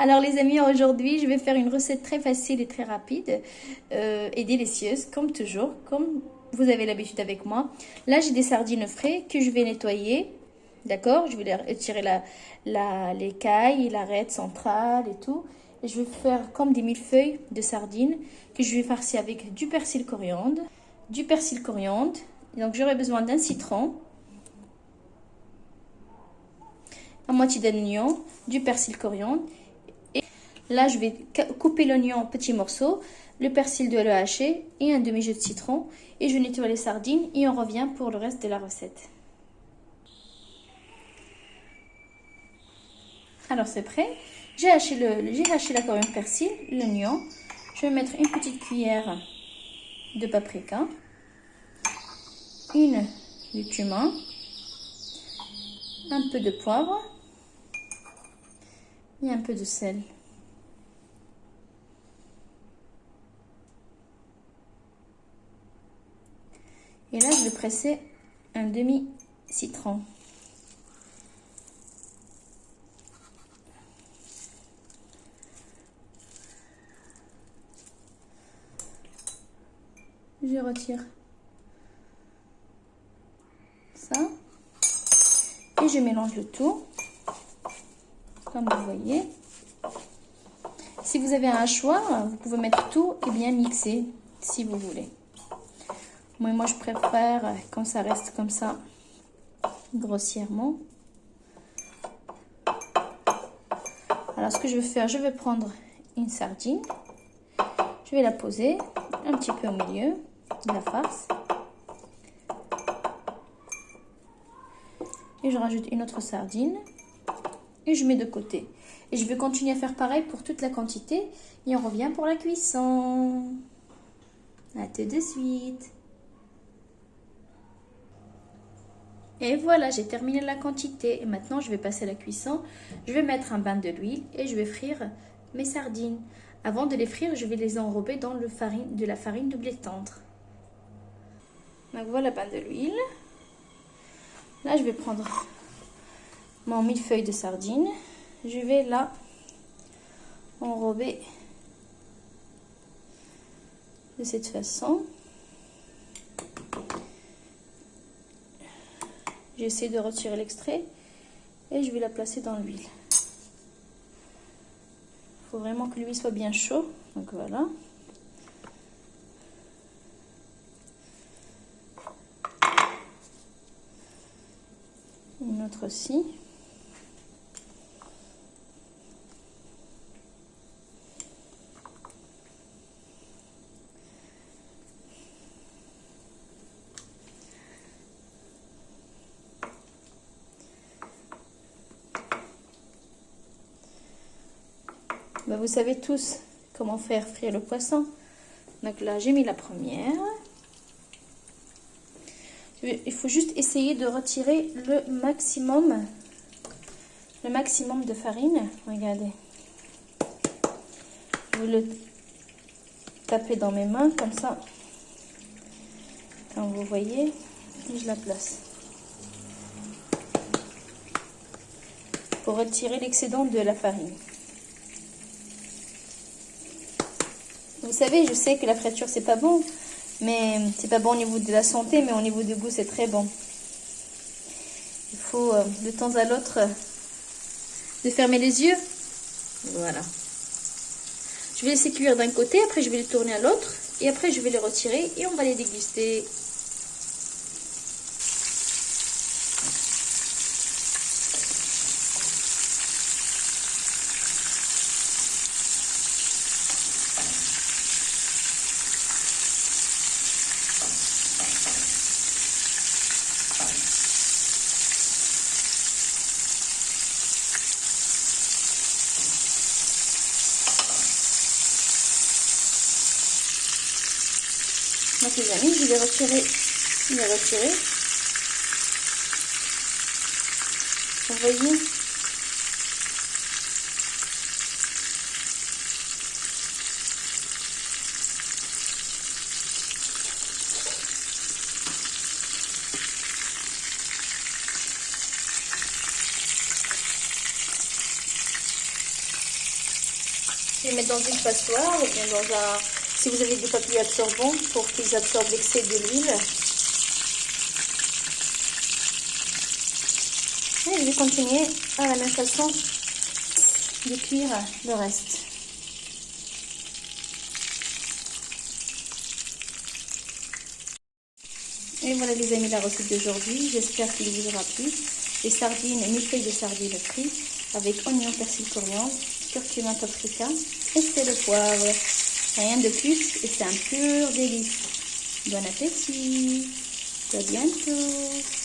Alors les amis, aujourd'hui je vais faire une recette très facile et très rapide et délicieuse comme toujours, comme vous avez l'habitude avec moi. Là j'ai des sardines frais que je vais nettoyer, d'accord? Je vais retirer l'écaille, l'arête centrale et tout. Et je vais faire comme des millefeuilles de sardines que je vais farcir avec du persil coriandre. Donc j'aurai besoin d'un citron, à moitié d'un oignon, du persil coriandre. Et là, je vais couper l'oignon en petits morceaux, le persil de le hacher et un demi-jus de citron. Et je nettoie les sardines et on revient pour le reste de la recette. Alors c'est prêt. J'ai haché la coriandre, persil, l'oignon. Je vais mettre une petite cuillère de paprika, une de cumin, un peu de poivre et un peu de sel. Et là, je vais presser un demi-citron. Je retire ça et je mélange le tout, comme vous voyez. Si vous avez un hachoir, vous pouvez mettre tout et bien mixer si vous voulez. Moi je préfère quand ça reste comme ça, grossièrement. Alors ce que je vais faire, je vais prendre une sardine, je vais la poser un petit peu au milieu de la farce. Et je rajoute une autre sardine et je mets de côté. Et je vais continuer à faire pareil pour toute la quantité et on revient pour la cuisson. À tout de suite. Et voilà, j'ai terminé la quantité et maintenant je vais passer à la cuisson. Je vais mettre un bain de l'huile et je vais frire mes sardines. Avant de les frire, je vais les enrober dans de la farine de blé tendre. Donc voilà le bain de l'huile. Là, je vais prendre mon millefeuille de sardines. Je vais là enrober de cette façon. J'essaie de retirer l'extrait et je vais la placer dans l'huile. Il faut vraiment que l'huile soit bien chaude. Donc voilà. Une autre aussi. Vous savez tous comment faire frire le poisson. Donc là, j'ai mis la première. Il faut juste essayer de retirer le maximum de farine. Regardez. Je vais le taper dans mes mains comme ça. Comme vous voyez, et je la place. Pour retirer l'excédent de la farine. Vous savez, je sais que la friture c'est pas bon, mais c'est pas bon au niveau de la santé, mais au niveau du goût c'est très bon. Il faut de temps à l'autre de fermer les yeux. Voilà. Je vais laisser cuire d'un côté, après je vais les tourner à l'autre, et après je vais les retirer et on va les déguster. Donc les amis, je vais les retirer. Vous voyez? les mettre dans une passoire ou bien dans un... Si vous avez des papiers absorbants pour qu'ils absorbent l'excès de l'huile. Et je vais continuer à la même façon de cuire le reste. Et voilà les amis, la recette d'aujourd'hui. J'espère qu'il vous aura plu. Les sardines, une feuille de sardines frites avec oignon, persil, coriandre, curcuma, paprika et c'est le poivre. Rien de plus et c'est un pur délice. Bon appétit. À bientôt.